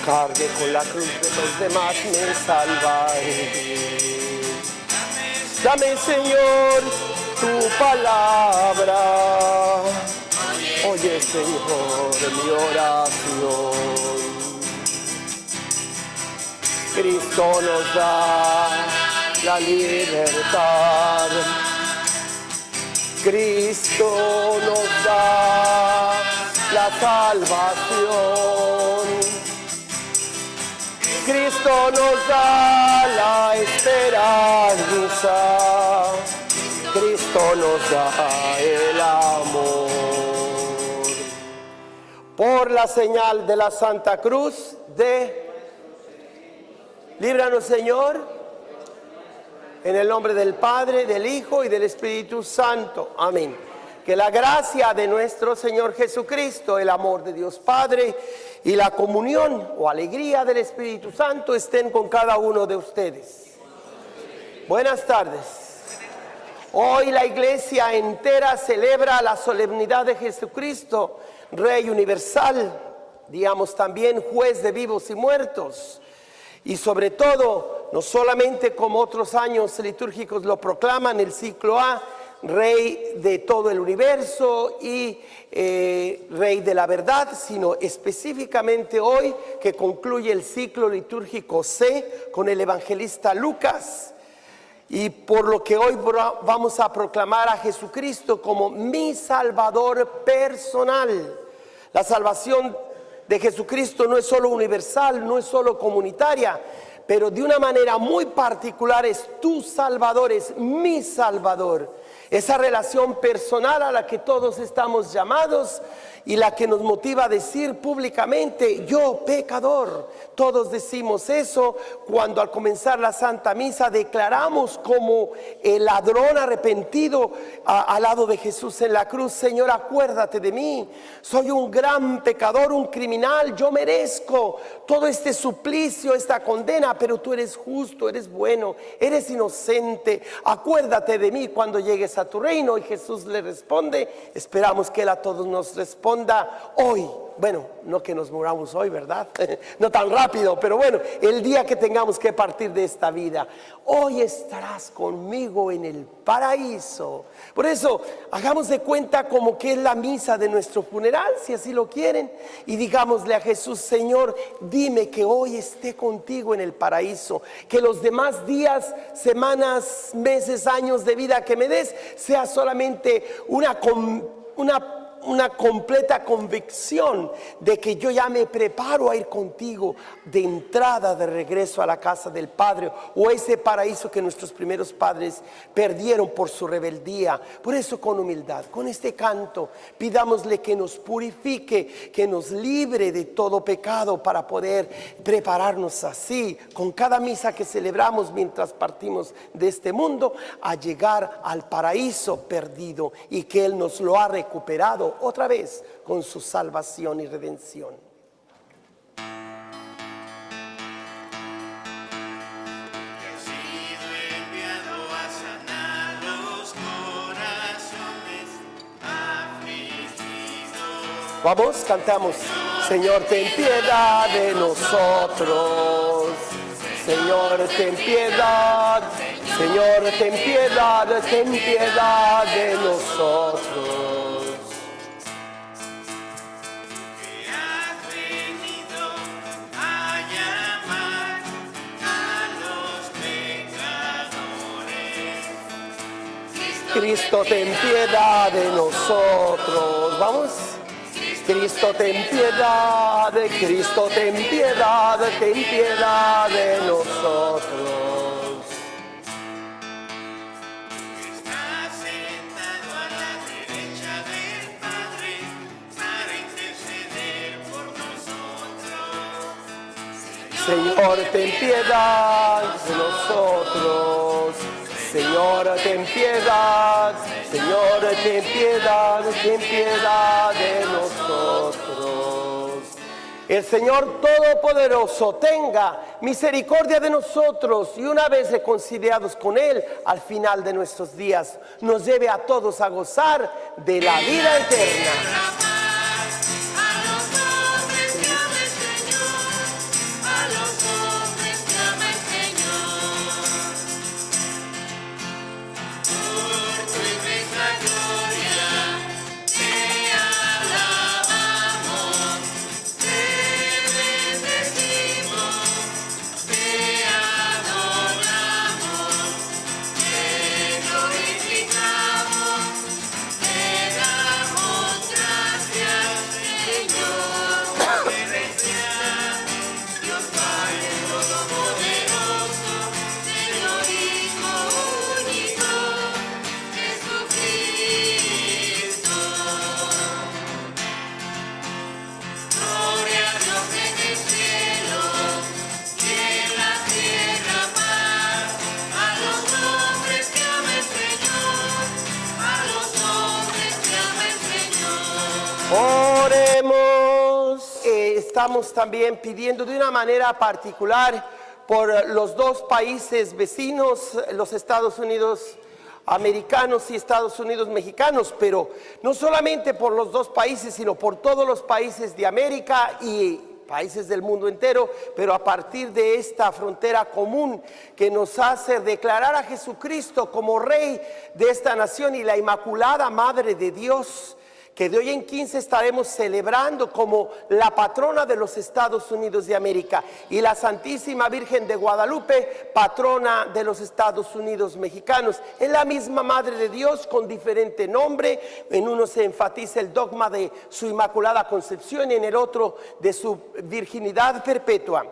Cargue con la cruz de los demás, me salvaré. Dame, Señor, tu palabra. Oye, Señor, mi oración. Cristo nos da la libertad. Cristo nos da la salvación. Cristo nos da la esperanza. Cristo nos da el amor. Por la señal de la Santa Cruz líbranos, Señor, en el nombre del Padre, del Hijo y del Espíritu Santo. Amén. Que la gracia de nuestro Señor Jesucristo, el amor de Dios Padre y la comunión o alegría del Espíritu Santo estén con cada uno de ustedes. Buenas tardes. Hoy la iglesia entera celebra la solemnidad de Jesucristo, Rey universal, digamos también juez de vivos y muertos. Y sobre todo, no solamente como otros años litúrgicos lo proclaman, el ciclo A, Rey de todo el universo y Rey de la verdad, sino específicamente hoy que concluye el ciclo litúrgico C con el evangelista Lucas. Y por lo que hoy vamos a proclamar a Jesucristo como mi Salvador personal. La salvación de Jesucristo no es solo universal, no es solo comunitaria, pero de una manera muy particular es tu Salvador, es mi Salvador. Esa relación personal a la que todos estamos llamados y la que nos motiva a decir públicamente, yo pecador. Todos decimos eso cuando al comenzar la Santa Misa declaramos como el ladrón arrepentido al lado de Jesús en la cruz, Señor, acuérdate de mí, soy un gran pecador, un criminal, yo merezco todo este suplicio, esta condena, pero tú eres justo, eres bueno, eres inocente, acuérdate de mí cuando llegues a tu reino. Y Jesús le responde, esperamos que Él a todos nos responda hoy. Bueno, no que nos muramos hoy, ¿verdad? No tan rápido, pero bueno, el día que tengamos que partir de esta vida. Hoy estarás conmigo en el paraíso. Por eso, hagamos de cuenta como que es la misa de nuestro funeral, si así lo quieren. Y digámosle a Jesús, Señor, dime que hoy esté contigo en el paraíso. Que los demás días, semanas, meses, años de vida que me des, sea solamente una completa convicción de que yo ya me preparo a ir contigo de entrada, de regreso a la casa del Padre, o ese paraíso que nuestros primeros padres perdieron por su rebeldía. Por eso, con humildad, con este canto, pidámosle que nos purifique, que nos libre de todo pecado para poder prepararnos así, con cada misa que celebramos mientras partimos de este mundo, a llegar al paraíso perdido y que Él nos lo ha recuperado otra vez con su salvación y redención. Vamos, cantamos. Señor, ten piedad de nosotros. Señor, ten piedad. Señor, ten piedad de nosotros. Cristo, ten piedad de nosotros. Vamos. Cristo, ten piedad, Cristo, ten piedad de nosotros. Está sentado a la derecha del Padre para interceder por nosotros. Señor, ten piedad de nosotros. Señor, ten piedad. Señor, ten piedad de nosotros. El Señor Todopoderoso tenga misericordia de nosotros y una vez reconciliados con Él al final de nuestros días, nos lleve a todos a gozar de la vida eterna. A los hombres que ama el Señor, a los hombres que ama el Señor. Por tu inmensa gloria te alabamos, te bendecimos, te adoramos, te glorificamos, te damos gracias, Señor, por herencia, Dios Padre Todopoderoso, Señor Hijo único, Jesucristo. Gloria a Dios en el cielo y en la tierra paz, a los hombres que ama el Señor, a los hombres que ama el Señor. Oremos. Estamos también pidiendo de una manera particular por los dos países vecinos, los Estados Unidos americanos y Estados Unidos mexicanos, pero no solamente por los dos países, sino por todos los países de América y países del mundo entero, pero a partir de esta frontera común que nos hace declarar a Jesucristo como Rey de esta nación y la Inmaculada Madre de Dios, que de hoy en 15 estaremos celebrando como la patrona de los Estados Unidos de América, y la Santísima Virgen de Guadalupe, patrona de los Estados Unidos mexicanos. Es la misma Madre de Dios con diferente nombre. En uno se enfatiza el dogma de su Inmaculada Concepción y en el otro de su virginidad perpetua.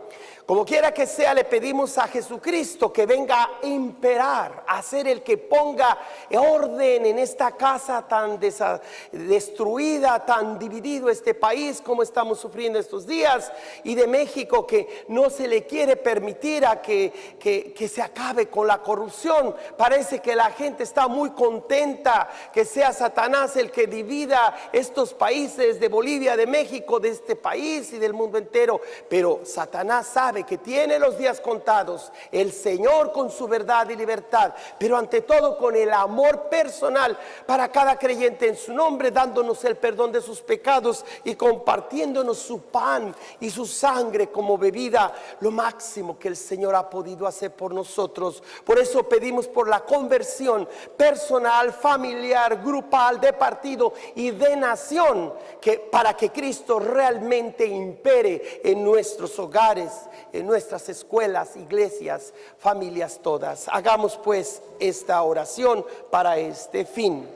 Como quiera que sea, le pedimos a Jesucristo que venga a imperar, a ser el que ponga orden en esta casa tan destruida, tan dividido este país como estamos sufriendo estos días, y de México, que no se le quiere permitir a que se acabe con la corrupción. Parece que la gente está muy contenta que sea Satanás el que divida estos países de Bolivia, de México, de este país y del mundo entero, pero Satanás sabe que tiene los días contados. El Señor con su verdad y libertad, pero ante todo con el amor personal para cada creyente en su nombre, dándonos el perdón de sus pecados y compartiéndonos su pan y su sangre como bebida, lo máximo que el Señor ha podido hacer por nosotros. Por eso pedimos por la conversión personal, familiar, grupal, de partido y de nación, que para que Cristo realmente impere en nuestros hogares, en nuestras escuelas, iglesias, familias todas. Hagamos pues esta oración para este fin.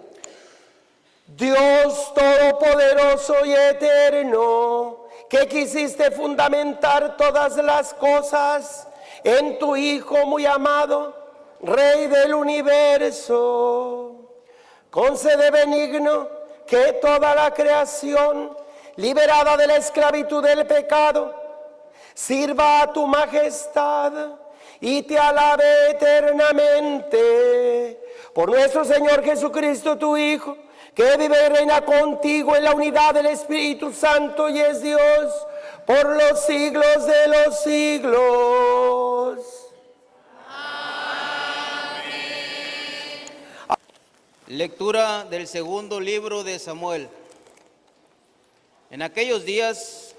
Dios Todopoderoso y Eterno, que quisiste fundamentar todas las cosas en tu Hijo muy amado, Rey del universo, concede benigno que toda la creación, liberada de la esclavitud del pecado, sirva a tu majestad y te alabe eternamente. Por nuestro Señor Jesucristo, tu Hijo, que vive y reina contigo en la unidad del Espíritu Santo y es Dios por los siglos de los siglos. Lectura del segundo libro de Samuel. En aquellos días,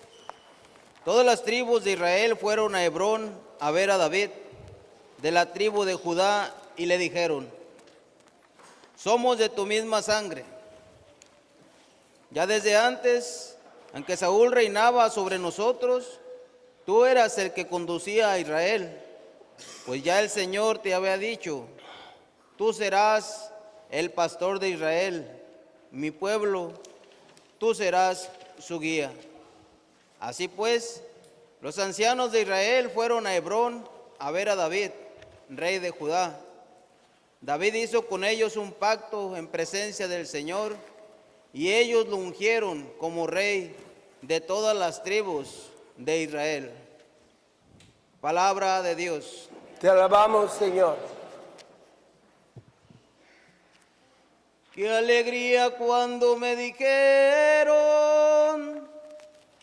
todas las tribus de Israel fueron a Hebrón a ver a David, de la tribu de Judá, y le dijeron: somos de tu misma sangre. Ya desde antes, aunque Saúl reinaba sobre nosotros, tú eras el que conducía a Israel, pues ya el Señor te había dicho: tú serás el pastor de Israel, mi pueblo, tú serás su guía. Así pues, los ancianos de Israel fueron a Hebrón a ver a David, rey de Judá. David hizo con ellos un pacto en presencia del Señor, y ellos lo ungieron como rey de todas las tribus de Israel. Palabra de Dios. Te alabamos, Señor. Qué alegría cuando me dijeron: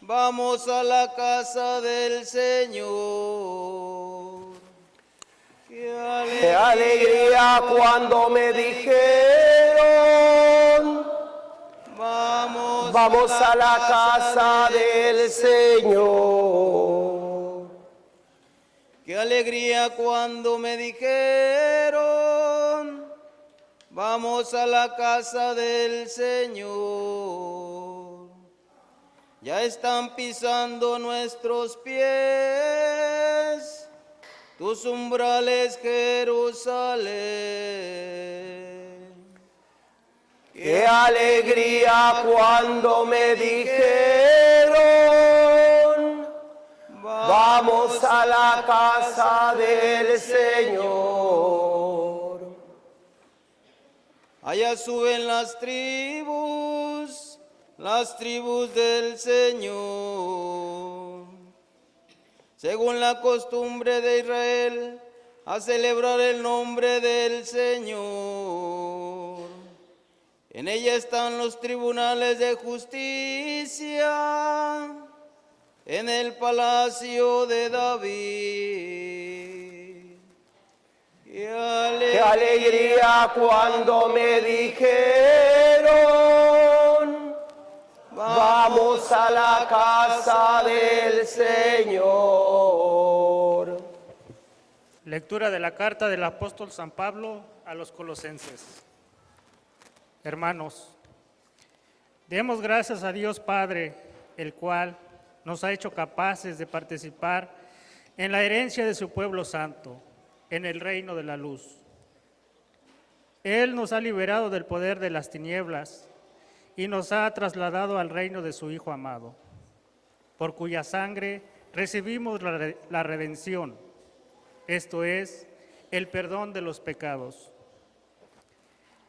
vamos Vamos a la casa del Señor. Qué alegría cuando me dijeron, vamos a la casa del Señor. Qué alegría cuando me dijeron, vamos a la casa del Señor. Ya están pisando nuestros pies tus umbrales, Jerusalén. Qué alegría cuando me dijeron, vamos a la casa del Señor. Allá suben las tribus del Señor, según la costumbre de Israel, a celebrar el nombre del Señor. En ella están los tribunales de justicia, en el palacio de David. Qué alegría cuando me dijeron, vamos a la casa del Señor. Lectura de la carta del apóstol San Pablo a los Colosenses. Hermanos, demos gracias a Dios Padre, el cual nos ha hecho capaces de participar en la herencia de su pueblo santo, en el reino de la luz. Él nos ha liberado del poder de las tinieblas y nos ha trasladado al reino de su Hijo amado, por cuya sangre recibimos la redención, esto es, el perdón de los pecados.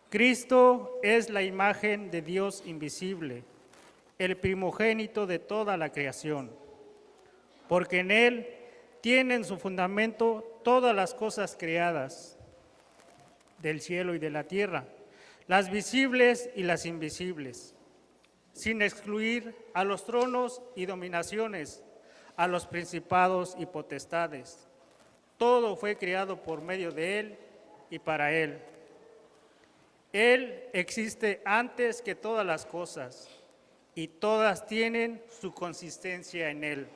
Cristo es la imagen de Dios invisible, el primogénito de toda la creación, porque en Él tienen su fundamento todas las cosas creadas, del cielo y de la tierra, las visibles y las invisibles, sin excluir a los tronos y dominaciones, a los principados y potestades. Todo fue creado por medio de Él y para Él. Él existe antes que todas las cosas, y todas tienen su consistencia en Él.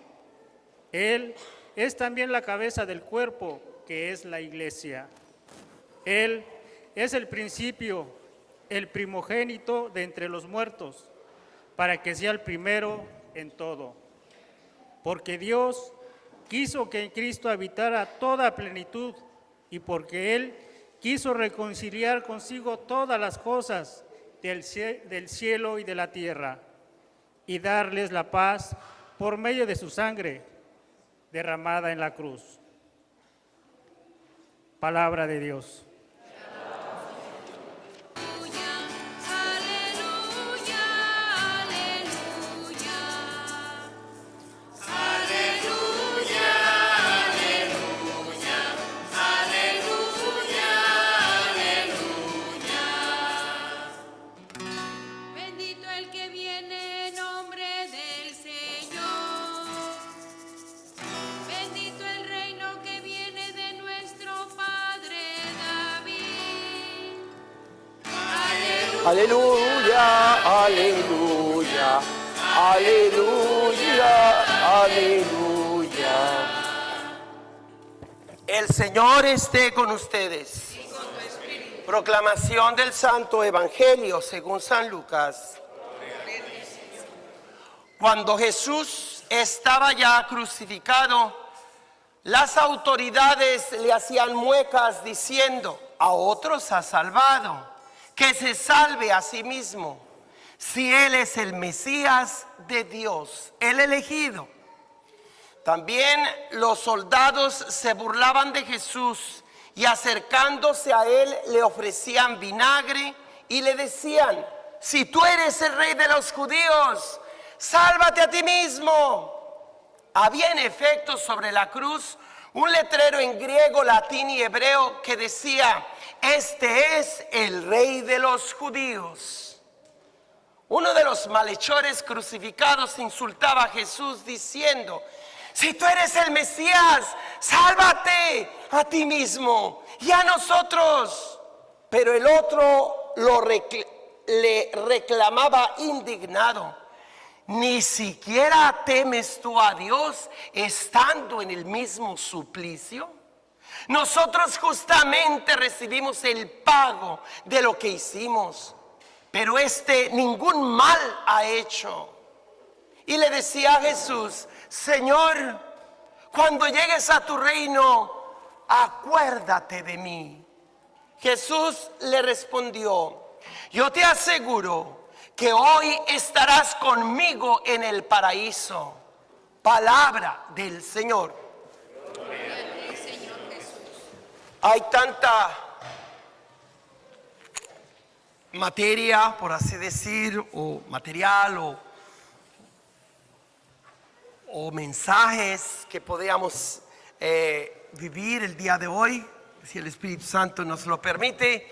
Él es también la cabeza del cuerpo, que es la iglesia. Él es el principio, el primogénito de entre los muertos, para que sea el primero en todo. Porque Dios quiso que en Cristo habitara toda plenitud, y porque Él quiso reconciliar consigo todas las cosas del cielo y de la tierra, y darles la paz por medio de su sangre derramada en la cruz. Palabra de Dios. Bendito el que viene en nombre del Señor. Bendito el reino que viene de nuestro Padre David. Aleluya, aleluya, aleluya, aleluya. El Señor esté con ustedes. Proclamación del Santo Evangelio según San Lucas. Cuando Jesús estaba ya crucificado, las autoridades le hacían muecas diciendo: a otros ha salvado, que se salve a sí mismo, si Él es el Mesías de Dios, el elegido. También los soldados se burlaban de Jesús y acercándose a Él le ofrecían vinagre y le decían: si tú eres el rey de los judíos, sálvate a ti mismo. Había en efecto sobre la cruz un letrero en griego, latín y hebreo que decía: este es el rey de los judíos. Uno de los malhechores crucificados insultaba a Jesús diciendo: si tú eres el Mesías, sálvate a ti mismo y a nosotros. Pero el otro le reclamaba indignado: ni siquiera temes tú a Dios estando en el mismo suplicio. Nosotros justamente recibimos el pago de lo que hicimos, pero este ningún mal ha hecho. Y le decía a Jesús: Señor, cuando llegues a tu reino, acuérdate de mí. Jesús le respondió: yo te aseguro que hoy estarás conmigo en el paraíso. Palabra del Señor. Hay tanta materia, por así decir, o material, o mensajes que podríamos vivir el día de hoy, si el Espíritu Santo nos lo permite,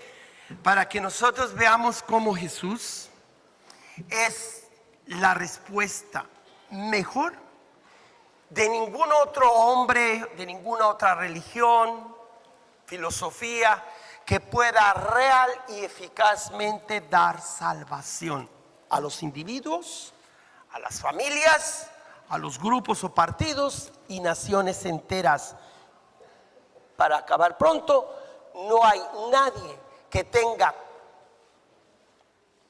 para que nosotros veamos cómo Jesús es la respuesta mejor de ningún otro hombre, de ninguna otra religión, filosofía, que pueda real y eficazmente dar salvación a los individuos, a las familias, a los grupos o partidos y naciones enteras. Para acabar pronto, no hay nadie que tenga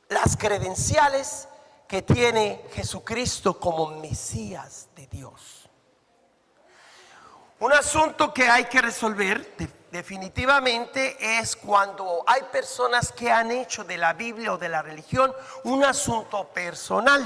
las credenciales que tiene Jesucristo como Mesías de Dios. Un asunto que hay que resolver definitivamente es cuando hay personas que han hecho de la Biblia o de la religión un asunto personal.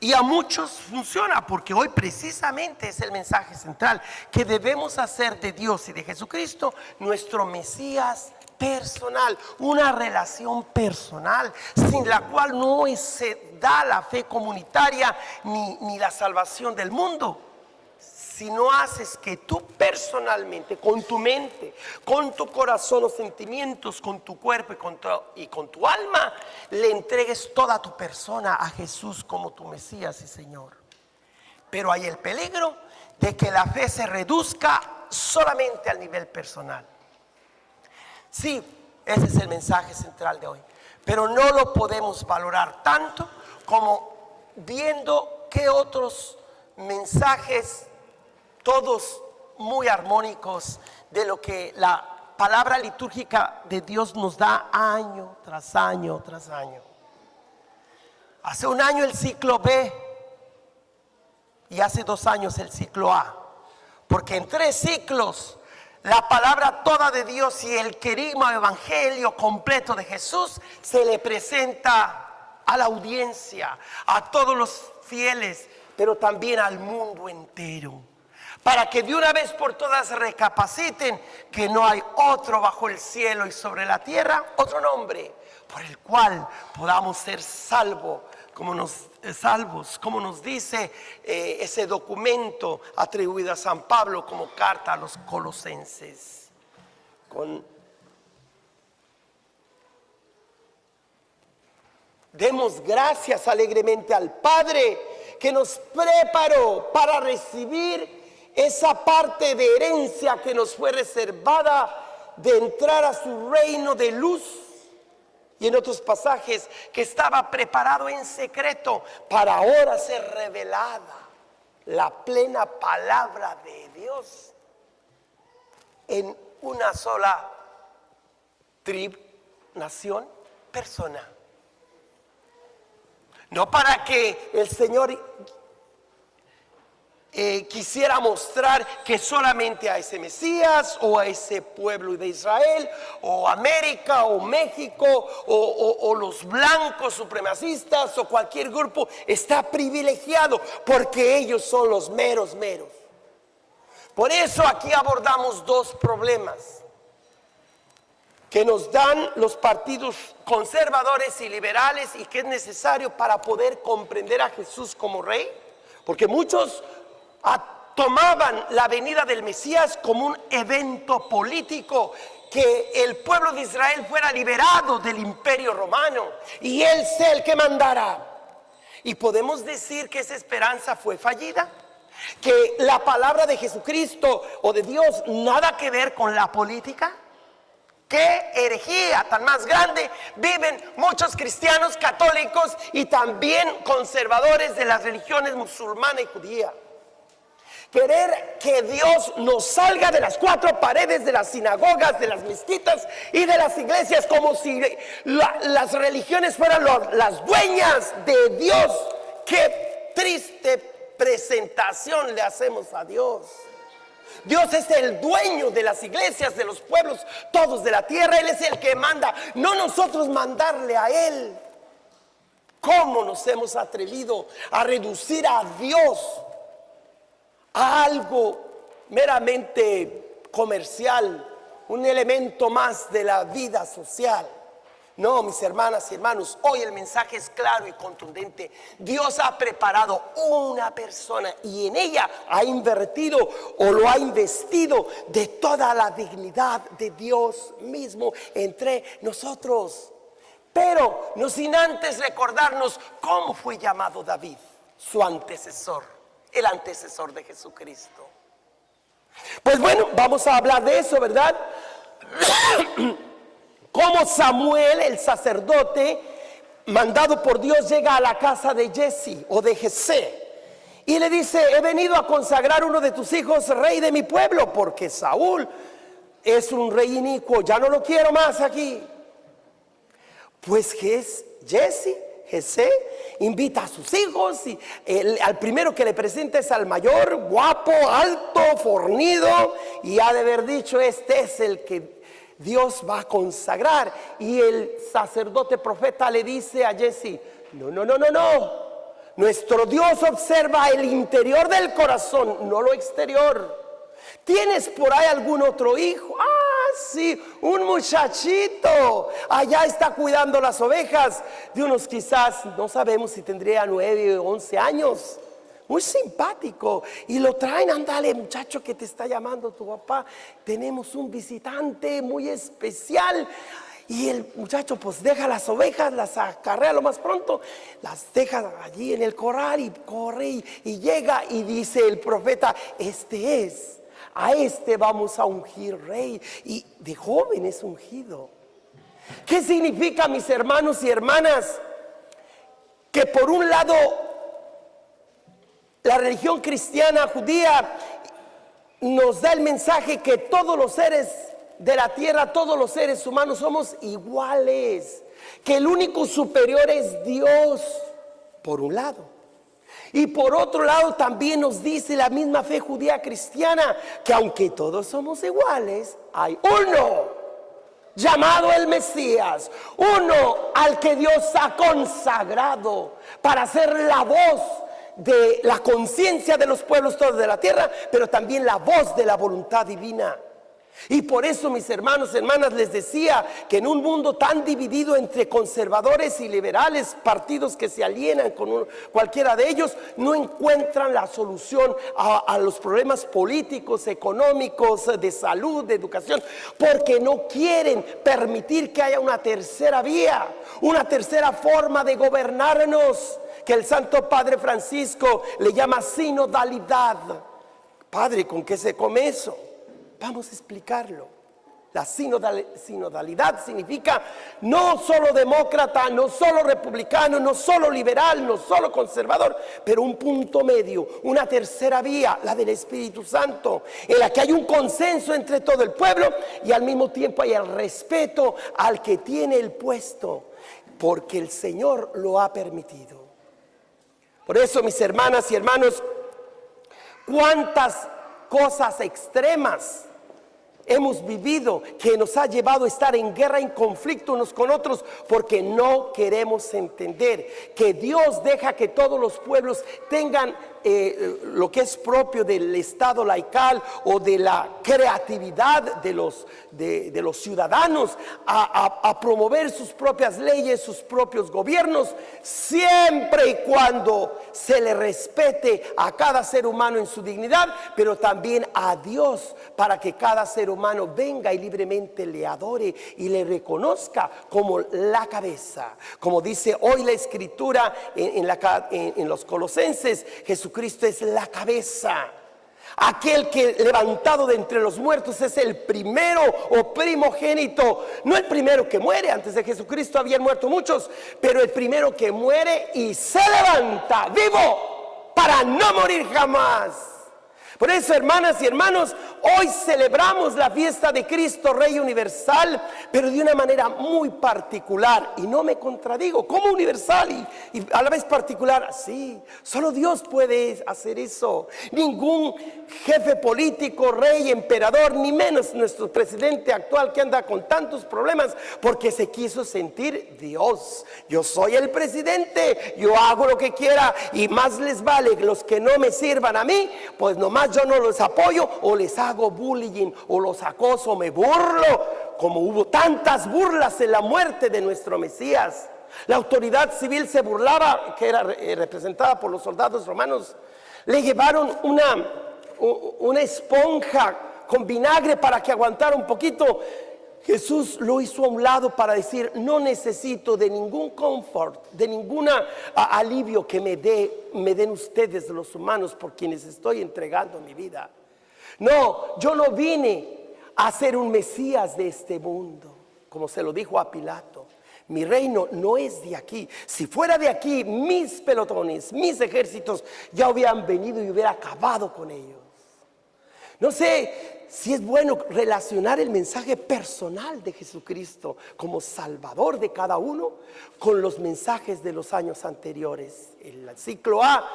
Y a muchos funciona, porque hoy precisamente es el mensaje central, que debemos hacer de Dios y de Jesucristo nuestro Mesías personal, una relación personal sin la cual no se da la fe comunitaria ni la salvación del mundo. Si no haces que tú personalmente, con tu mente, con tu corazón, los sentimientos, con tu cuerpo y con tu alma, le entregues toda tu persona a Jesús como tu Mesías y Señor. Pero hay el peligro de que la fe se reduzca solamente al nivel personal. Sí, ese es el mensaje central de hoy, pero no lo podemos valorar tanto como viendo qué otros mensajes, todos muy armónicos, de lo que la palabra litúrgica de Dios nos da año tras año tras año. Hace un año el ciclo B y hace 2 años el ciclo A, porque en 3 ciclos la palabra toda de Dios y el querigma evangelio completo de Jesús se le presenta a la audiencia, a todos los fieles, pero también al mundo entero, para que de una vez por todas recapaciten que no hay otro bajo el cielo y sobre la tierra, otro nombre por el cual podamos ser salvos, como nos dice ese documento atribuido a San Pablo como carta a los colosenses. Demos gracias alegremente al Padre que nos preparó para recibir esa parte de herencia que nos fue reservada de entrar a su reino de luz. Y en otros pasajes que estaba preparado en secreto para ahora ser revelada la plena palabra de Dios en una sola tribu, nación, persona. No para que el Señor quisiera mostrar que solamente a ese Mesías o a ese pueblo de Israel o América o México o los blancos supremacistas o cualquier grupo está privilegiado, porque ellos son los meros. Por eso aquí abordamos 2 problemas que nos dan los partidos conservadores y liberales y que es necesario para poder comprender a Jesús como Rey, porque muchos tomaban la venida del Mesías como un evento político que el pueblo de Israel fuera liberado del imperio romano y Él sea el que mandara. Y podemos decir que esa esperanza fue fallida, que la palabra de Jesucristo o de Dios nada que ver con la política. Qué herejía tan más grande viven muchos cristianos católicos y también conservadores de las religiones musulmana y judía. Querer que Dios nos salga de las cuatro paredes de las sinagogas, de las mezquitas y de las iglesias, como si las religiones fueran las dueñas de Dios. Qué triste presentación le hacemos a Dios. Dios es el dueño de las iglesias, de los pueblos, todos de la tierra. Él es el que manda, no nosotros mandarle a Él. ¿Cómo nos hemos atrevido a reducir a Dios a algo meramente comercial, un elemento más de la vida social? No, mis hermanas y hermanos, hoy el mensaje es claro y contundente. Dios ha preparado una persona y en ella ha invertido o lo ha investido de toda la dignidad de Dios mismo entre nosotros. Pero no sin antes recordarnos cómo fue llamado David, su antecesor, el antecesor de Jesucristo. Pues bueno, vamos a hablar de eso, ¿verdad? Cómo Samuel, el sacerdote mandado por Dios, llega a la casa de Jesse o de Jesé y le dice: he venido a consagrar uno de tus hijos rey de mi pueblo, porque Saúl es un rey inicuo, ya no lo quiero más aquí. Pues Jesé invita a sus hijos y al primero que le presenta es al mayor, guapo, alto, fornido, y ha de haber dicho: este es el que Dios va a consagrar. Y el sacerdote profeta le dice a Jesse: no, nuestro Dios observa el interior del corazón, no lo exterior. ¿Tienes por ahí algún otro hijo? Sí, un muchachito allá está cuidando las ovejas de unos, quizás, no sabemos si tendría 9 o 11 años. Muy simpático. Y lo traen: ándale, muchacho, que te está llamando tu papá. Tenemos un visitante muy especial. Y el muchacho pues deja las ovejas, las acarrea lo más pronto, las deja allí en el corral y corre y llega y dice el profeta: a este vamos a ungir rey. Y de joven es ungido. ¿Qué significa, mis hermanos y hermanas? Que por un lado la religión cristiana judía nos da el mensaje que todos los seres de la tierra, todos los seres humanos somos iguales, que el único superior es Dios, por un lado. Y por otro lado también nos dice la misma fe judía cristiana que aunque todos somos iguales, hay uno llamado el Mesías, uno al que Dios ha consagrado para ser la voz de la conciencia de los pueblos todos de la tierra, pero también la voz de la voluntad divina. Y por eso, mis hermanos y hermanas, les decía que en un mundo tan dividido entre conservadores y liberales, partidos que se alienan con cualquiera de ellos, no encuentran la solución a los problemas políticos, económicos, de salud, de educación, porque no quieren permitir que haya una tercera vía, una tercera forma de gobernarnos, que el Santo Padre Francisco le llama sinodalidad. Padre, ¿con qué se come eso? Vamos a explicarlo. La sinodalidad significa no solo demócrata, no solo republicano, no solo liberal, no solo conservador, pero un punto medio, una tercera vía, la del Espíritu Santo, en la que hay un consenso entre todo el pueblo y al mismo tiempo hay el respeto al que tiene el puesto, porque el Señor lo ha permitido. Por eso, mis hermanas y hermanos, cuántas cosas extremas hemos vivido que nos ha llevado a estar en guerra, en conflicto unos con otros, porque no queremos entender que Dios deja que todos los pueblos tengan lo que es propio del Estado laical o de la creatividad de los ciudadanos a promover sus propias leyes, sus propios gobiernos, siempre y cuando se le respete a cada ser humano en su dignidad, pero también a Dios, para que cada ser humano venga y libremente le adore y le reconozca como la cabeza. Como dice hoy la Escritura en los Colosenses, Jesucristo es la cabeza. Aquel que levantado de entre los muertos es el primero o primogénito. No el primero que muere, antes de Jesucristo habían muerto muchos, pero el primero que muere y se levanta vivo para no morir jamás. Por eso, hermanas y hermanos, hoy celebramos la fiesta de Cristo Rey universal, pero de una manera muy particular. Y no me contradigo, ¿cómo universal y a la vez particular? Sí, solo Dios puede hacer eso. Ningún jefe político, rey, emperador, ni menos nuestro presidente actual, que anda con tantos problemas porque se quiso sentir Dios. Yo soy el presidente, yo hago lo que quiera, y más les vale los que no me sirvan a mí, pues nomás yo no los apoyo, o les hago bullying, o los acoso, me burlo, como hubo tantas burlas en la muerte de nuestro Mesías. La autoridad civil se burlaba, que era representada por los soldados romanos. Le llevaron una esponja con vinagre para que aguantara un poquito. Jesús lo hizo a un lado para decir: no necesito de ningún confort, de ningún alivio que me den ustedes los humanos por quienes estoy entregando mi vida. No, yo no vine a ser un Mesías de este mundo, como se lo dijo a Pilato. Mi reino no es de aquí. Si fuera de aquí, mis pelotones, mis ejércitos ya hubieran venido y hubiera acabado con ellos. No sé si es bueno relacionar el mensaje personal de Jesucristo como Salvador de cada uno con los mensajes de los años anteriores. En el ciclo A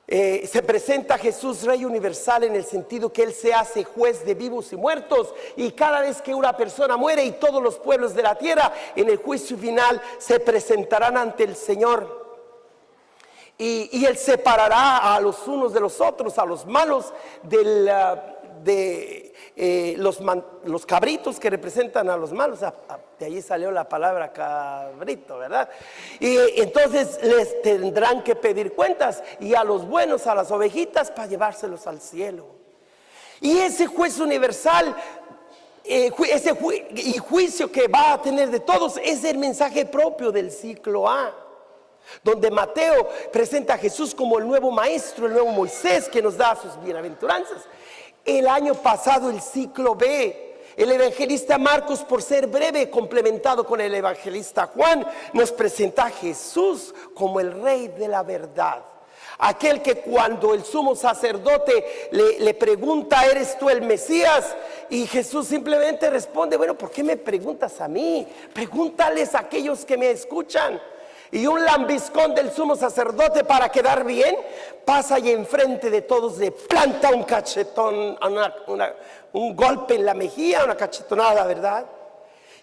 se presenta a Jesús Rey universal en el sentido que Él se hace juez de vivos y muertos, y cada vez que una persona muere, y todos los pueblos de la tierra en el juicio final se presentarán ante el Señor. Y Él separará a los unos de los otros, a los malos de los cabritos que representan a los malos. De ahí salió la palabra cabrito, ¿verdad? Y entonces les tendrán que pedir cuentas, y a los buenos, a las ovejitas, para llevárselos al cielo. Y ese juez universal, y juicio que va a tener de todos, es el mensaje propio del ciclo A, donde Mateo presenta a Jesús como el nuevo maestro, el nuevo Moisés, que nos da sus bienaventuranzas. El año pasado, el ciclo B, el evangelista Marcos, por ser breve, complementado con el evangelista Juan, nos presenta a Jesús como el Rey de la verdad. Aquel que cuando el sumo sacerdote le pregunta: ¿eres tú el Mesías? Y Jesús simplemente responde: bueno, ¿por qué me preguntas a mí? Pregúntales a aquellos que me escuchan. Y un lambiscón del sumo sacerdote, para quedar bien, pasa y enfrente de todos le planta un cachetón, un golpe en la mejilla, una cachetonada, ¿verdad?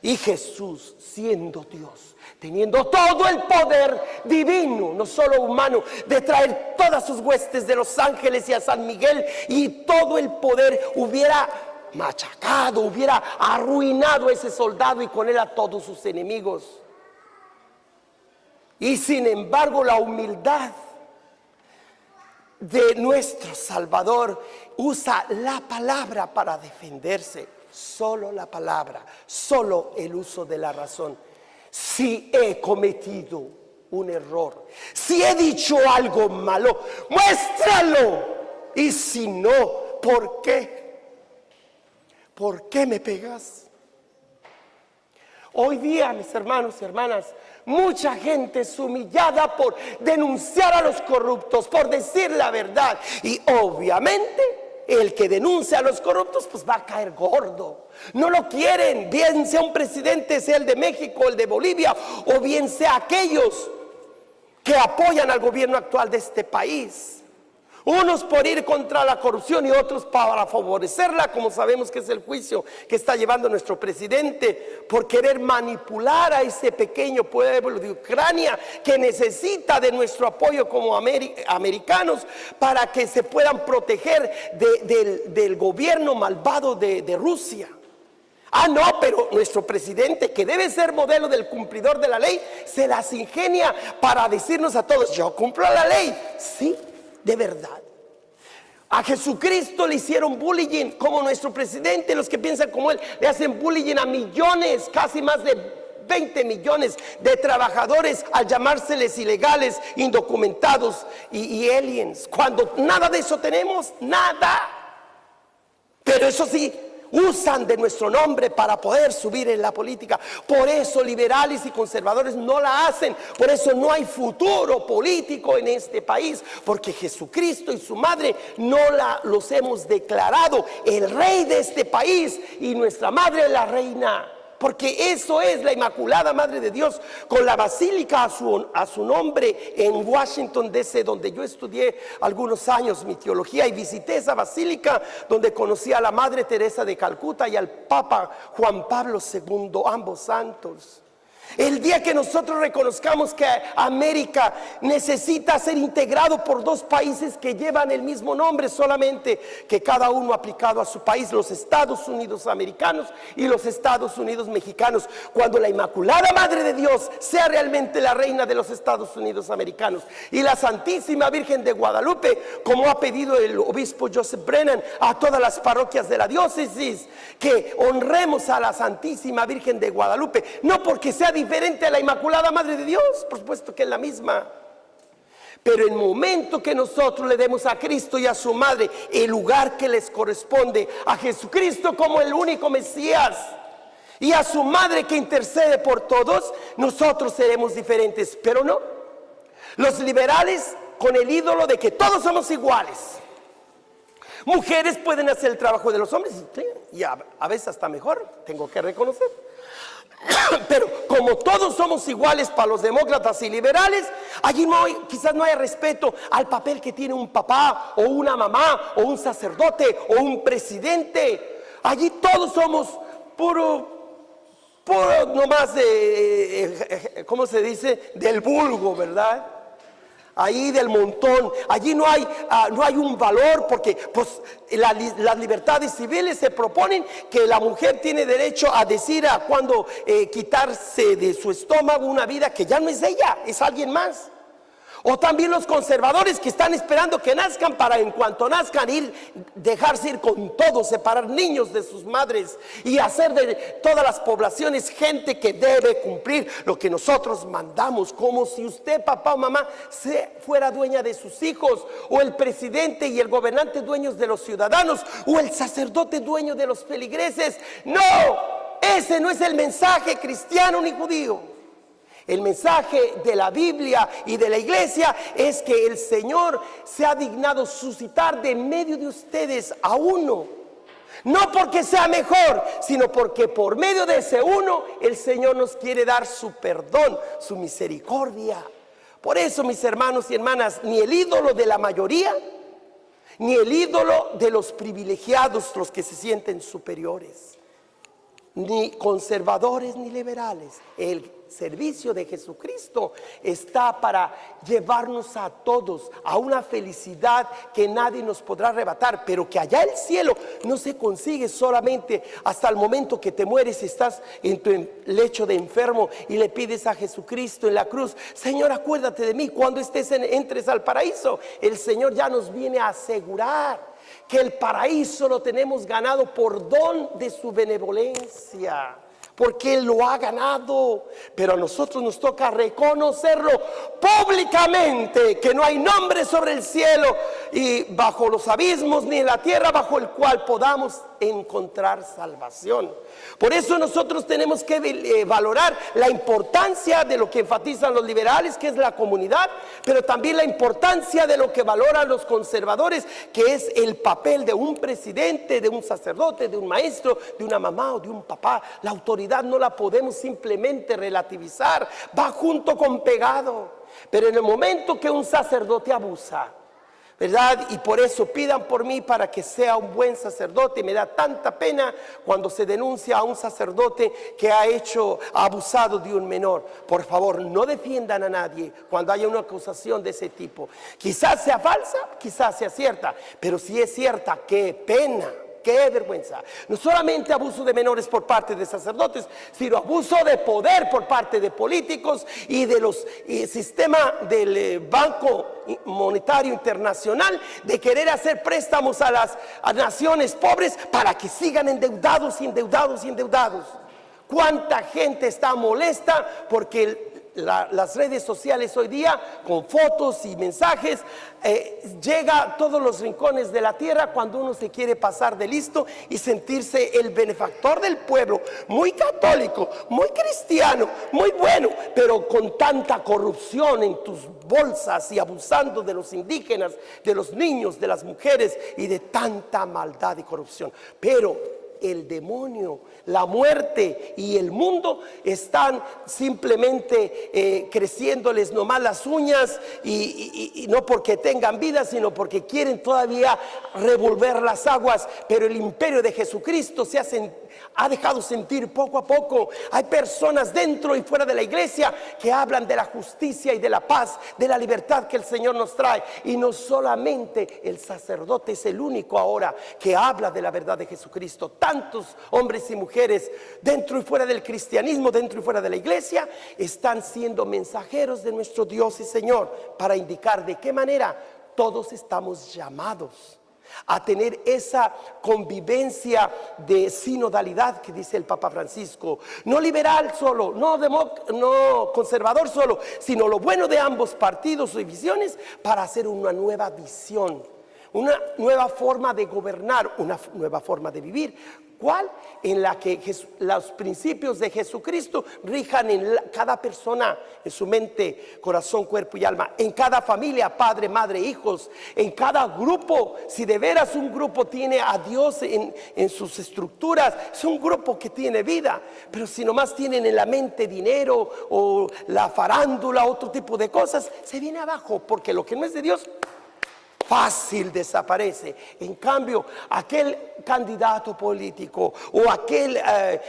Y Jesús, siendo Dios, teniendo todo el poder divino, no solo humano, de traer todas sus huestes de los ángeles y a San Miguel, y todo el poder, hubiera machacado, hubiera arruinado a ese soldado y con él a todos sus enemigos. Y sin embargo, la humildad de nuestro Salvador usa la palabra para defenderse. Solo la palabra, solo el uso de la razón. Si he cometido un error, si he dicho algo malo, muéstralo. Y si no, ¿por qué? ¿Por qué me pegas? Hoy día, mis hermanos y hermanas, mucha gente es humillada por denunciar a los corruptos, por decir la verdad. Y obviamente el que denuncia a los corruptos pues va a caer gordo. No lo quieren, bien sea un presidente, sea el de México, el de Bolivia, o bien sea aquellos que apoyan al gobierno actual de este país. Unos por ir contra la corrupción y otros para favorecerla, como sabemos que es el juicio que está llevando nuestro presidente, por querer manipular a ese pequeño pueblo de Ucrania que necesita de nuestro apoyo como americanos para que se puedan proteger del gobierno malvado de Rusia. Ah, no, pero nuestro presidente, que debe ser modelo del cumplidor de la ley, se las ingenia para decirnos a todos: yo cumplo la ley. Sí, de verdad. A Jesucristo le hicieron bullying como nuestro presidente. Los que piensan como él le hacen bullying a millones, casi más de 20 millones de trabajadores, al llamárseles ilegales, indocumentados y aliens, cuando nada de eso tenemos, nada. Pero eso sí, usan de nuestro nombre para poder subir en la política. Por eso liberales y conservadores no la hacen. Por eso no hay futuro político en este país, porque Jesucristo y su madre los hemos declarado el rey de este país, y nuestra madre la reina. Porque eso es la Inmaculada Madre de Dios, con la basílica a su nombre en Washington, D.C., donde yo estudié algunos años mi teología, y visité esa basílica donde conocí a la Madre Teresa de Calcuta y al Papa Juan Pablo II, ambos santos. El día que nosotros reconozcamos que América necesita ser integrado por dos países que llevan el mismo nombre, solamente que cada uno aplicado a su país, los Estados Unidos americanos y los Estados Unidos mexicanos, cuando la Inmaculada Madre de Dios sea realmente la reina de los Estados Unidos americanos, y la Santísima Virgen de Guadalupe, como ha pedido el obispo Joseph Brennan a todas las parroquias de la diócesis, que honremos a la Santísima Virgen de Guadalupe, no porque sea diferente a la Inmaculada Madre de Dios, por supuesto que es la misma, pero el momento que nosotros le demos a Cristo y a su madre el lugar que les corresponde, a Jesucristo como el único Mesías y a su madre que intercede por todos, nosotros seremos diferentes. Pero no, los liberales con el ídolo de que todos somos iguales. Mujeres pueden hacer el trabajo de los hombres, y a veces hasta mejor, tengo que reconocer. Pero como todos somos iguales para los demócratas y liberales, allí quizás no haya respeto al papel que tiene un papá o una mamá o un sacerdote o un presidente. Allí todos somos puro nomás ¿cómo se dice? Del vulgo, ¿verdad? Ahí del montón. Allí no hay un valor, porque pues las libertades civiles se proponen que la mujer tiene derecho a decir a cuándo quitarse de su estómago una vida que ya no es de ella, es alguien más. O también los conservadores que están esperando que nazcan para en cuanto nazcan dejarse ir con todo, separar niños de sus madres y hacer de todas las poblaciones gente que debe cumplir lo que nosotros mandamos, como si usted, papá o mamá, fuera dueña de sus hijos, o el presidente y el gobernante dueños de los ciudadanos, o el sacerdote dueño de los feligreses. No, ese no es el mensaje cristiano ni judío. El mensaje de la Biblia y de la iglesia es que el Señor se ha dignado suscitar de medio de ustedes a uno. No porque sea mejor, sino porque por medio de ese uno el Señor nos quiere dar su perdón, su misericordia. Por eso, mis hermanos y hermanas, ni el ídolo de la mayoría, ni el ídolo de los privilegiados, los que se sienten superiores, ni conservadores ni liberales. El servicio de Jesucristo está para llevarnos a todos a una felicidad que nadie nos podrá arrebatar, pero que allá el cielo no se consigue solamente hasta el momento que te mueres, estás en tu lecho de enfermo y le pides a Jesucristo en la cruz: Señor, acuérdate de mí cuando entres al paraíso. El Señor ya nos viene a asegurar que el paraíso lo tenemos ganado por don de su benevolencia, porque Él lo ha ganado. Pero a nosotros nos toca reconocerlo públicamente, que no hay nombre sobre el cielo y bajo los abismos, ni en la tierra, bajo el cual podamos encontrar salvación. Por eso nosotros tenemos que valorar la importancia de lo que enfatizan los liberales, que es la comunidad, pero también la importancia de lo que valoran los conservadores, que es el papel de un presidente, de un sacerdote, de un maestro, de una mamá o de un papá. La autoridad no la podemos simplemente relativizar, va junto con pegado. Pero en el momento que un sacerdote abusa, ¿verdad? Y por eso pidan por mí para que sea un buen sacerdote. Me da tanta pena cuando se denuncia a un sacerdote que ha abusado de un menor. Por favor, no defiendan a nadie cuando haya una acusación de ese tipo. Quizás sea falsa, quizás sea cierta, pero si es cierta, qué pena qué vergüenza. No solamente abuso de menores por parte de sacerdotes, sino abuso de poder por parte de políticos y de los sistema del Banco Monetario Internacional, de querer hacer préstamos a las naciones pobres para que sigan endeudados y endeudados y endeudados. ¿Cuánta gente está molesta porque las redes sociales hoy día, con fotos y mensajes, llega a todos los rincones de la tierra cuando uno se quiere pasar de listo y sentirse el benefactor del pueblo, muy católico, muy cristiano, muy bueno, pero con tanta corrupción en tus bolsas y abusando de los indígenas, de los niños, de las mujeres y de tanta maldad y corrupción? Pero el demonio, la muerte y el mundo están simplemente creciéndoles nomás las uñas y no porque tengan vida, sino porque quieren todavía revolver las aguas. Pero el imperio de Jesucristo ha dejado sentir poco a poco. Hay personas dentro y fuera de la iglesia que hablan de la justicia y de la paz, de la libertad que el Señor nos trae. Y no solamente el sacerdote es el único ahora que habla de la verdad de Jesucristo. Tantos hombres y mujeres dentro y fuera del cristianismo, dentro y fuera de la iglesia, están siendo mensajeros de nuestro Dios y Señor para indicar de qué manera todos estamos llamados a tener esa convivencia de sinodalidad que dice el Papa Francisco, no liberal solo, no conservador solo, sino lo bueno de ambos partidos y visiones para hacer una nueva visión, una nueva forma de gobernar, una nueva forma de vivir. ¿Cuál? En la que los principios de Jesucristo rijan en cada persona, en su mente, corazón, cuerpo y alma, en cada familia, padre, madre, hijos, en cada grupo. Si de veras un grupo tiene a Dios en sus estructuras, es un grupo que tiene vida. Pero si nomás tienen en la mente dinero o la farándula, otro tipo de cosas, se viene abajo, porque lo que no es de Dios fácil desaparece. En cambio, aquel candidato político o aquel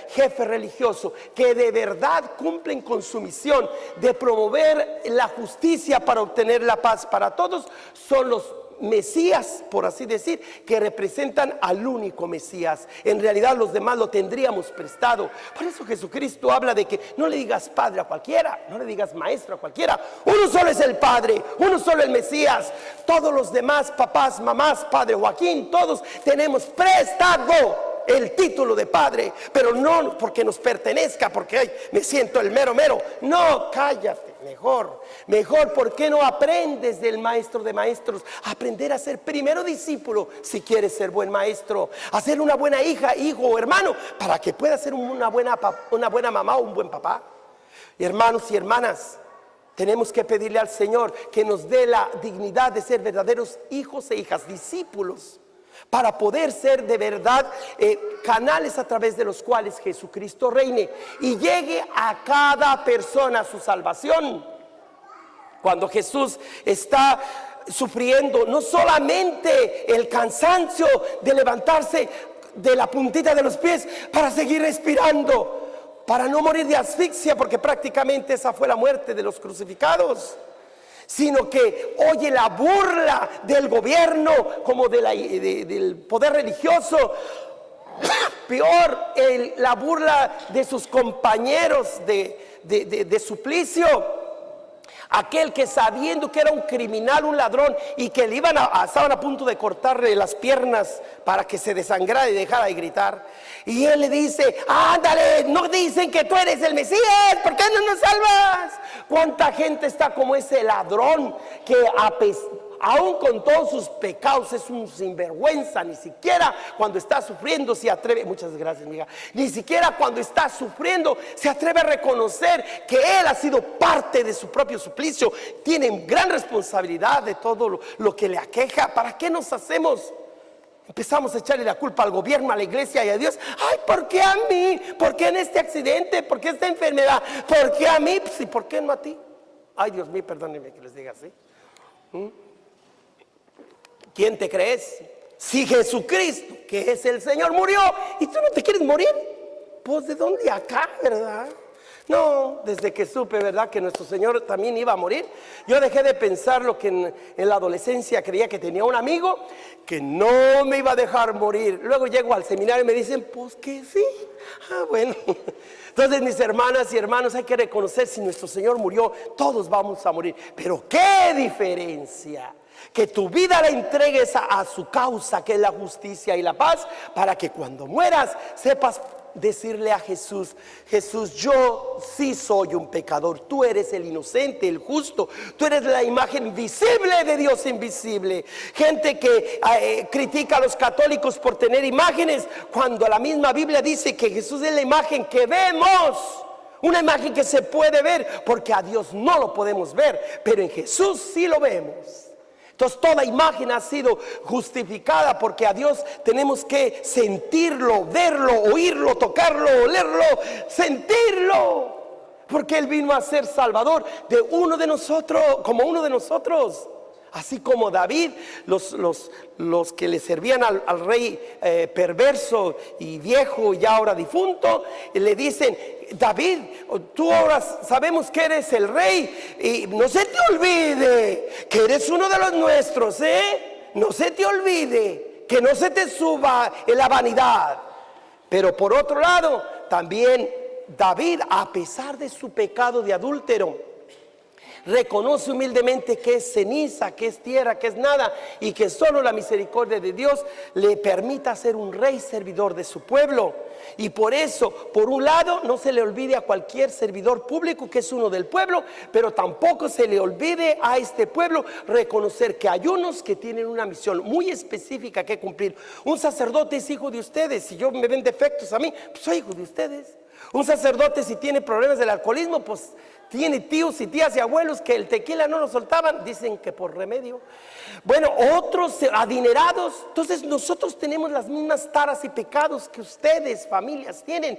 jefe religioso que de verdad cumplen con su misión de promover la justicia para obtener la paz para todos, son los Mesías, por así decir, que representan al único Mesías. En realidad los demás lo tendríamos prestado. Por eso Jesucristo habla de que no le digas padre a cualquiera, no le digas maestro a cualquiera. Uno solo es el Padre, uno solo el Mesías. Todos los demás, papás, mamás, Padre Joaquín, todos tenemos prestado el título de padre, pero no porque nos pertenezca, porque ay, me siento el mero mero. No, cállate, mejor, ¿por qué no aprendes del maestro de maestros? Aprender a ser primero discípulo si quieres ser buen maestro, a ser una buena hija, hijo o hermano, para que puedas ser una buena mamá o un buen papá. Hermanos y hermanas, tenemos que pedirle al Señor que nos dé la dignidad de ser verdaderos hijos e hijas, discípulos, para poder ser de verdad canales a través de los cuales Jesucristo reine y llegue a cada persona su salvación. Cuando Jesús está sufriendo no solamente el cansancio de levantarse de la puntita de los pies para seguir respirando, para no morir de asfixia, porque prácticamente esa fue la muerte de los crucificados, sino que oye la burla del gobierno como del poder religioso, peor la burla de sus compañeros de suplicio. Aquel que sabiendo que era un criminal, un ladrón, y que estaban a punto de cortarle las piernas para que se desangrara y dejara de gritar, y él le dice: ándale, no dicen que tú eres el Mesías, ¿por qué no nos salvas? ¿Cuánta gente está como ese ladrón que aún con todos sus pecados es un sinvergüenza? Ni siquiera cuando está sufriendo se atreve, muchas gracias amiga, ni siquiera cuando está sufriendo se atreve a reconocer que él ha sido parte de su propio suplicio, tiene gran responsabilidad de todo lo que le aqueja. ¿Para qué nos hacemos? Empezamos a echarle la culpa al gobierno, a la iglesia y a Dios. Ay, ¿por qué a mí? ¿Por qué en este accidente? ¿Por qué esta enfermedad? ¿Por qué a mí? Pues, ¿y por qué no a ti? Ay, Dios mío, perdónenme que les diga así. ¿Quién te crees? Si Jesucristo, que es el Señor, murió y tú no te quieres morir, pues ¿de dónde acá, verdad? No, desde que supe, ¿verdad?, que nuestro Señor también iba a morir, yo dejé de pensar lo que en la adolescencia creía que tenía un amigo que no me iba a dejar morir. Luego llego al seminario y me dicen, pues que sí. Bueno. Entonces, mis hermanas y hermanos, hay que reconocer, si nuestro Señor murió, todos vamos a morir. Pero qué diferencia que tu vida la entregues a su causa, que es la justicia y la paz, para que cuando mueras sepas decirle a Jesús: Jesús, yo sí soy un pecador, tú eres el inocente, el justo, tú eres la imagen visible de Dios invisible. Gente que critica a los católicos por tener imágenes, cuando la misma Biblia dice que Jesús es la imagen que vemos, una imagen que se puede ver, porque a Dios no lo podemos ver, pero en Jesús sí lo vemos. Entonces toda imagen ha sido justificada, porque a Dios tenemos que sentirlo, verlo, oírlo, tocarlo, olerlo, sentirlo, porque Él vino a ser Salvador de uno de nosotros, como uno de nosotros. Así como David, los que le servían al rey perverso y viejo, ya ahora difunto, le dicen: David, tú ahora sabemos que eres el rey, y no se te olvide que eres uno de los nuestros, no se te olvide, que no se te suba en la vanidad. Pero por otro lado, también David, a pesar de su pecado de adúltero, reconoce humildemente que es ceniza, que es tierra, que es nada, y que solo la misericordia de Dios le permita ser un rey servidor de su pueblo. Y por eso, por un lado, no se le olvide a cualquier servidor público que es uno del pueblo, pero tampoco se le olvide a este pueblo reconocer que hay unos que tienen una misión muy específica que cumplir. Un sacerdote es hijo de ustedes. Si yo me ven defectos a mí, pues soy hijo de ustedes. Un sacerdote, si tiene problemas del alcoholismo, pues tiene tíos y tías y abuelos que el tequila no lo soltaban, dicen que por remedio. Bueno, otros adinerados. Entonces nosotros tenemos las mismas taras y pecados que ustedes, familias, tienen.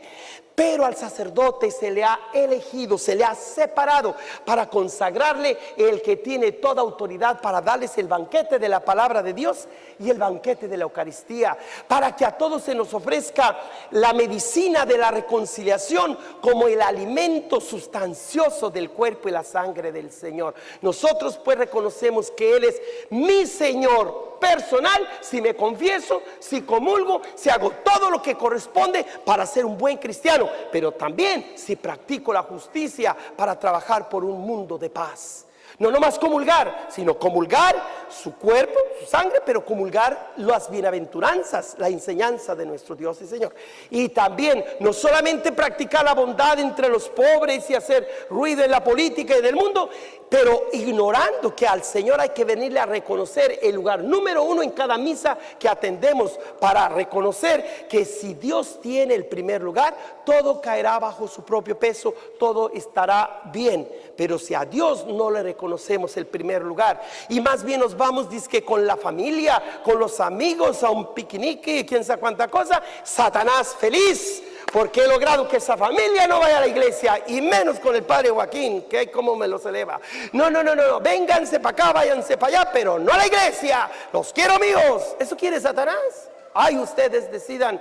Pero al sacerdote se le ha elegido, se le ha separado para consagrarle el que tiene toda autoridad para darles el banquete de la palabra de Dios y el banquete de la Eucaristía, para que a todos se nos ofrezca la medicina de la reconciliación como el alimento sustancioso del cuerpo y la sangre del Señor. Nosotros pues reconocemos que Él es mi Señor personal, si me confieso, si comulgo, si hago todo lo que corresponde para ser un buen cristiano, pero también si practico la justicia para trabajar por un mundo de paz. No nomás comulgar, sino comulgar su cuerpo, su sangre, pero comulgar las bienaventuranzas, la enseñanza de nuestro Dios y Señor. Y también no solamente practicar la bondad entre los pobres y hacer ruido en la política y en el mundo, pero ignorando que al Señor hay que venirle a reconocer el lugar número uno en cada misa que atendemos, para reconocer que si Dios tiene el primer lugar, todo caerá bajo su propio peso, todo estará bien. Pero si a Dios no le reconocemos el primer lugar, y más bien nos vamos dizque con la familia, con los amigos a un piquinique, quién sabe cuánta cosa, Satanás feliz, porque he logrado que esa familia no vaya a la iglesia, y menos con el padre Joaquín, que hay como me los eleva. No, vénganse para acá, váyanse para allá, pero no a la iglesia, los quiero amigos. ¿Eso quiere Satanás? Ay, ustedes decidan.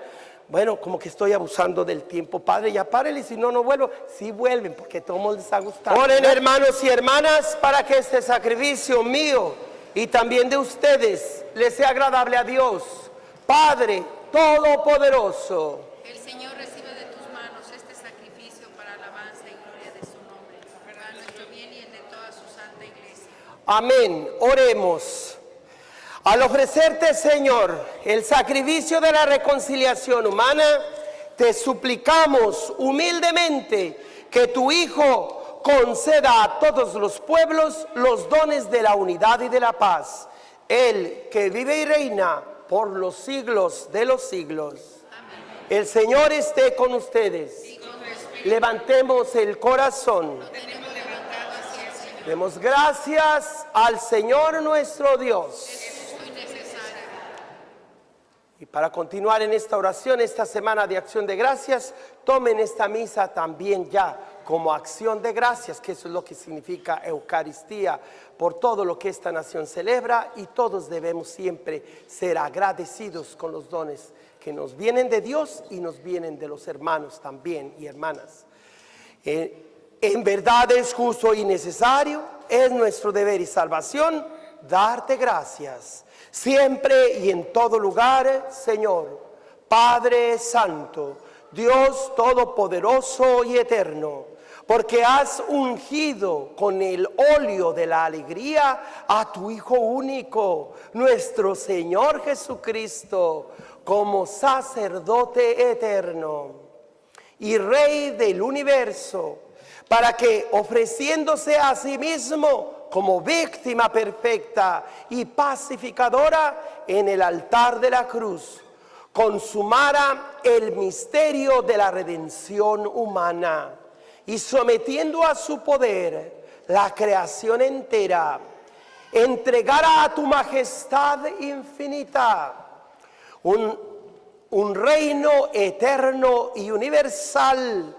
Bueno, como que estoy abusando del tiempo, padre, ya párele, si no, no vuelvo. Sí vuelven, porque todo les ha gustado. Oren, hermanos y hermanas, para que este sacrificio mío y también de ustedes les sea agradable a Dios, Padre Todopoderoso. El Señor recibe de tus manos este sacrificio para alabanza y gloria de su nombre, para nuestro bien y el de toda su santa iglesia. Amén. Oremos. Al ofrecerte, Señor, el sacrificio de la reconciliación humana, te suplicamos humildemente que tu Hijo conceda a todos los pueblos los dones de la unidad y de la paz. Él que vive y reina por los siglos de los siglos. Amén. El Señor esté con ustedes. Y con levantemos el corazón. Demos gracias al Señor nuestro Dios. Y para continuar en esta oración, esta semana de acción de gracias, tomen esta misa también ya como acción de gracias, que eso es lo que significa Eucaristía, por todo lo que esta nación celebra, y todos debemos siempre ser agradecidos con los dones que nos vienen de Dios y nos vienen de los hermanos también y hermanas. En verdad es justo y necesario, es nuestro deber y salvación darte gracias, siempre y en todo lugar, Señor, Padre Santo, Dios Todopoderoso y Eterno, porque has ungido con el óleo de la alegría a tu Hijo único, nuestro Señor Jesucristo, como sacerdote eterno y Rey del universo, para que, ofreciéndose a sí mismo como víctima perfecta y pacificadora en el altar de la cruz, consumara el misterio de la redención humana y, sometiendo a su poder la creación entera, entregara a tu majestad infinita un reino eterno y universal,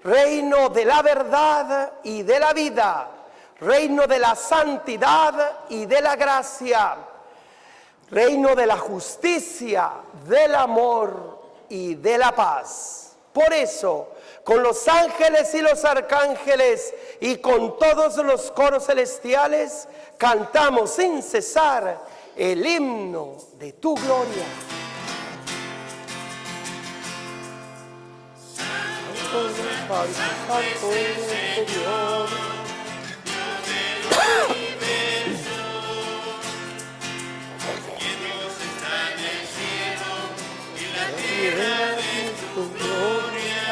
reino de la verdad y de la vida, reino de la santidad y de la gracia, reino de la justicia, del amor y de la paz. Por eso, con los ángeles y los arcángeles y con todos los coros celestiales, cantamos sin cesar el himno de tu gloria. Santo es el Señor, Dios está en el cielo y la tierra de tu gloria.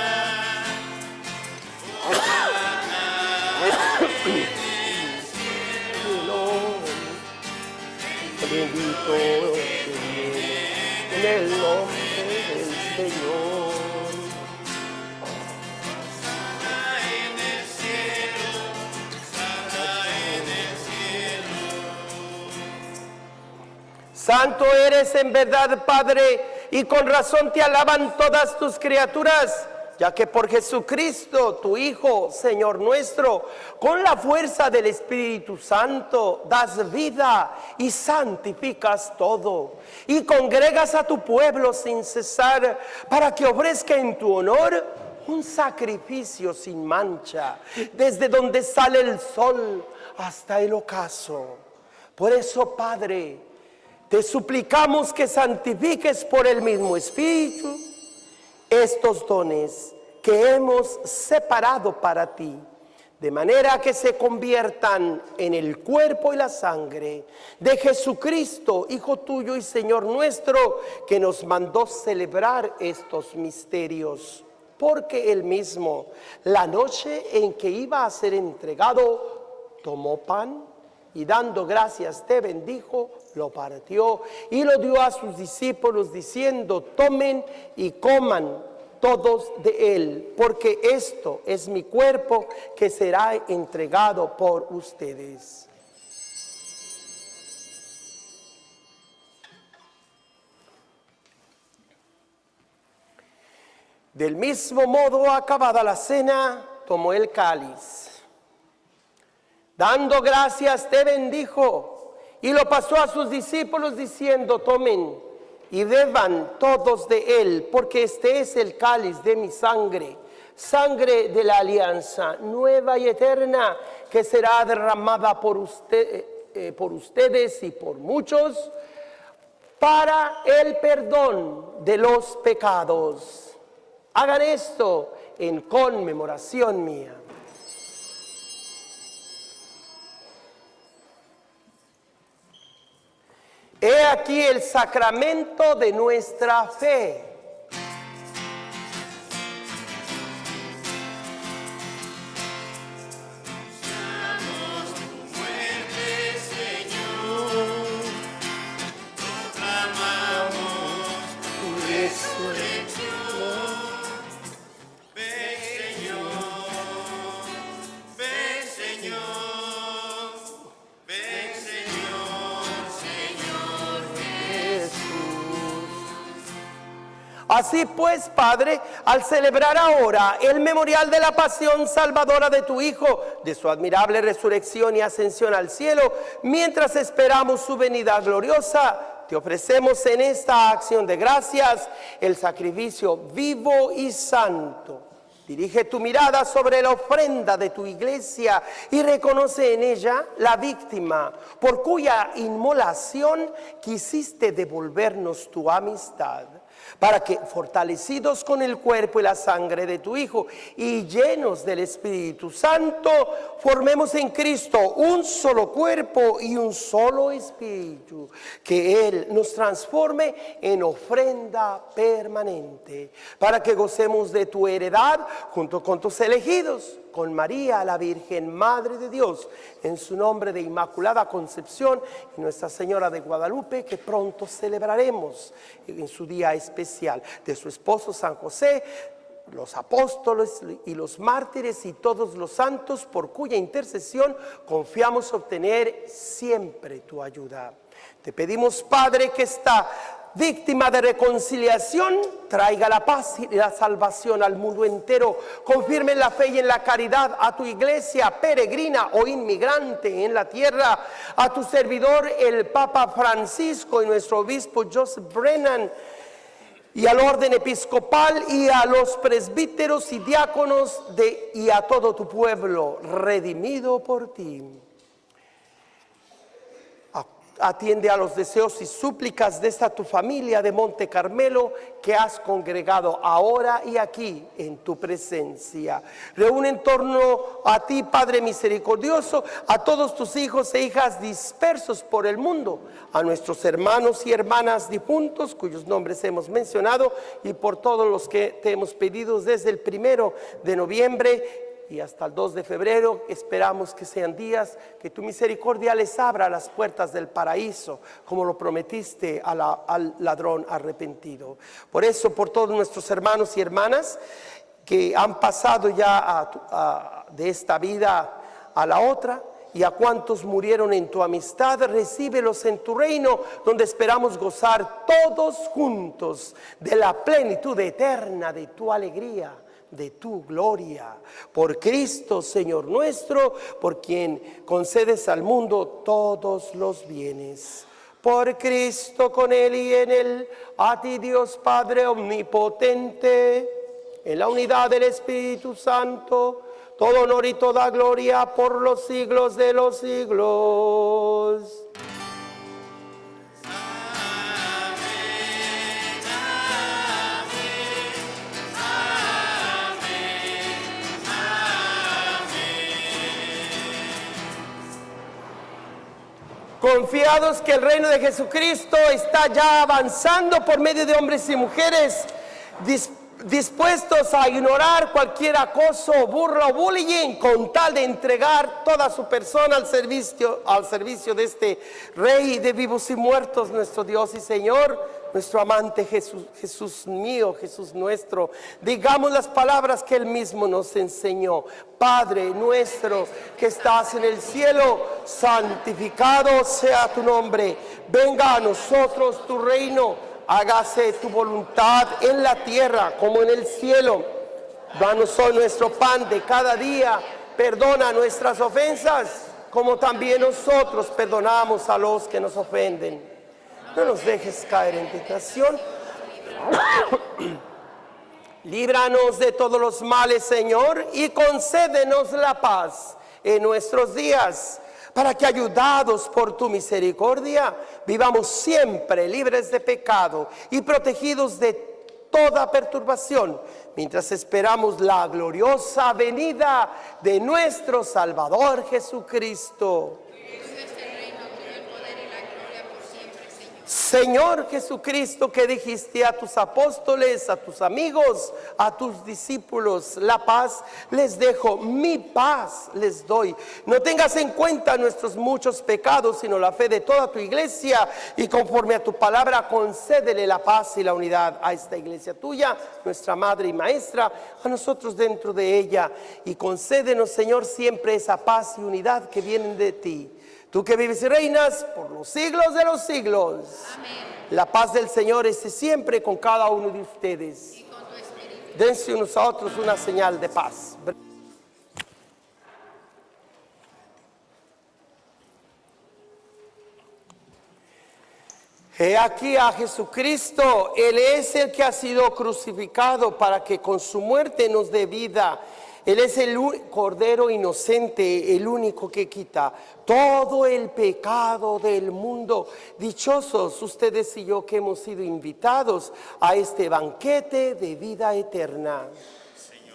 bendito en el nombre del Señor. Santo eres en verdad, Padre, y con razón te alaban todas tus criaturas, ya que por Jesucristo, tu Hijo, Señor nuestro, con la fuerza del Espíritu Santo, das vida y santificas todo, y congregas a tu pueblo sin cesar, para que ofrezca en tu honor un sacrificio sin mancha, desde donde sale el sol hasta el ocaso. Por eso, Padre, te suplicamos que santifiques por el mismo Espíritu estos dones que hemos separado para ti, de manera que se conviertan en el cuerpo y la sangre de Jesucristo, Hijo tuyo y Señor nuestro, que nos mandó celebrar estos misterios. Porque él mismo, la noche en que iba a ser entregado, tomó pan y dando gracias te bendijo, lo partió y lo dio a sus discípulos diciendo: tomen y coman todos de él, porque esto es mi cuerpo que será entregado por ustedes. Del mismo modo, acabada la cena, tomó el cáliz. Dando gracias te bendijo y lo pasó a sus discípulos diciendo: tomen y beban todos de él, porque este es el cáliz de mi sangre, sangre de la alianza nueva y eterna, que será derramada por ustedes y por muchos para el perdón de los pecados. Hagan esto en conmemoración mía. He aquí el sacramento de nuestra fe. Así pues, Padre, al celebrar ahora el memorial de la pasión salvadora de tu Hijo, de su admirable resurrección y ascensión al cielo, mientras esperamos su venida gloriosa, te ofrecemos en esta acción de gracias el sacrificio vivo y santo Dirige tu mirada sobre la ofrenda de tu iglesia y reconoce en ella la víctima por cuya inmolación quisiste devolvernos tu amistad, para que, fortalecidos con el cuerpo y la sangre de tu Hijo y llenos del Espíritu Santo, formemos en Cristo un solo cuerpo y un solo espíritu. Que Él nos transforme en ofrenda permanente, para que gocemos de tu heredad junto con tus elegidos, con María, la Virgen Madre de Dios, en su nombre de Inmaculada Concepción, y Nuestra Señora de Guadalupe, que pronto celebraremos en su día especial, de su esposo San José, los apóstoles y los mártires y todos los santos, por cuya intercesión confiamos obtener siempre tu ayuda. Te pedimos, Padre, que esta víctima de reconciliación traiga la paz y la salvación al mundo entero. Confirme en la fe y en la caridad a tu iglesia peregrina o inmigrante en la tierra, a tu servidor el Papa Francisco y nuestro obispo Joseph Brennan, y al orden episcopal y a los presbíteros y diáconos y a todo tu pueblo redimido por ti. Atiende a los deseos y súplicas de esta tu familia de Monte Carmelo, que has congregado ahora y aquí en tu presencia. Reúne en torno a ti, Padre misericordioso, a todos tus hijos e hijas dispersos por el mundo, a nuestros hermanos y hermanas difuntos, cuyos nombres hemos mencionado, y por todos los que te hemos pedido desde el 1 de noviembre y hasta el 2 de febrero. Esperamos que sean días que tu misericordia les abra las puertas del paraíso, como lo prometiste al ladrón arrepentido. Por eso, por todos nuestros hermanos y hermanas que han pasado ya de esta vida a la otra, y a cuantos murieron en tu amistad, recíbelos en tu reino, donde esperamos gozar todos juntos de la plenitud eterna de tu alegría, de tu gloria. Por Cristo, Señor nuestro, por quien concedes al mundo todos los bienes. Por Cristo, con Él y en Él, a ti Dios Padre omnipotente, en la unidad del Espíritu Santo, todo honor y toda gloria por los siglos de los siglos. Confiados que el reino de Jesucristo está ya avanzando por medio de hombres y mujeres dispuestos a ignorar cualquier acoso, burla o bullying, con tal de entregar toda su persona al servicio de este Rey de vivos y muertos, nuestro Dios y Señor, nuestro amante Jesús, Jesús mío, Jesús nuestro. Digamos las palabras que Él mismo nos enseñó. Padre nuestro que estás en el cielo, santificado sea tu nombre. Venga a nosotros tu reino. Hágase tu voluntad en la tierra como en el cielo. Danos hoy nuestro pan de cada día. Perdona nuestras ofensas, como también nosotros perdonamos a los que nos ofenden. No nos dejes caer en tentación. Líbranos de todos los males, Señor, y concédenos la paz en nuestros días, para que, ayudados por tu misericordia, vivamos siempre libres de pecado y protegidos de toda perturbación, mientras esperamos la gloriosa venida de nuestro Salvador Jesucristo. Señor Jesucristo, que dijiste a tus apóstoles, a tus amigos, a tus discípulos: la paz les dejo, mi paz les doy. No tengas en cuenta nuestros muchos pecados, sino la fe de toda tu iglesia, y conforme a tu palabra concédele la paz y la unidad a esta iglesia tuya, nuestra madre y maestra, a nosotros dentro de ella, y concédenos, Señor, siempre esa paz y unidad que vienen de ti. Tú que vives y reinas por los siglos de los siglos. Amén. La paz del Señor esté siempre con cada uno de ustedes. Y con tu espíritu. Dense unos a otros una señal de paz. He aquí a Jesucristo, Él es el que ha sido crucificado para que con su muerte nos dé vida. Él es el Cordero inocente, el único que quita todo el pecado del mundo. Dichosos ustedes y yo que hemos sido invitados a este banquete de vida eterna. Señor.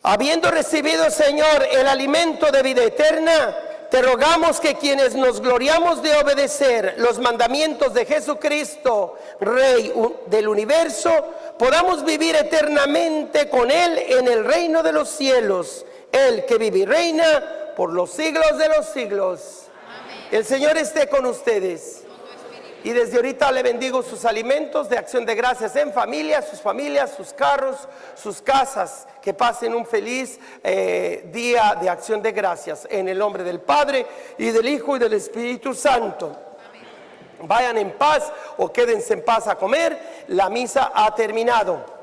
Habiendo recibido, Señor, el alimento de vida eterna, te rogamos que quienes nos gloriamos de obedecer los mandamientos de Jesucristo, Rey del universo, podamos vivir eternamente con Él en el reino de los cielos, Él que vive y reina por los siglos de los siglos. Amén. El Señor esté con ustedes. Y desde ahorita le bendigo sus alimentos de acción de gracias en familia, sus carros, sus casas. Que pasen un feliz día de acción de gracias en el nombre del Padre y del Hijo y del Espíritu Santo. Amén. Vayan en paz o quédense en paz a comer. La misa ha terminado.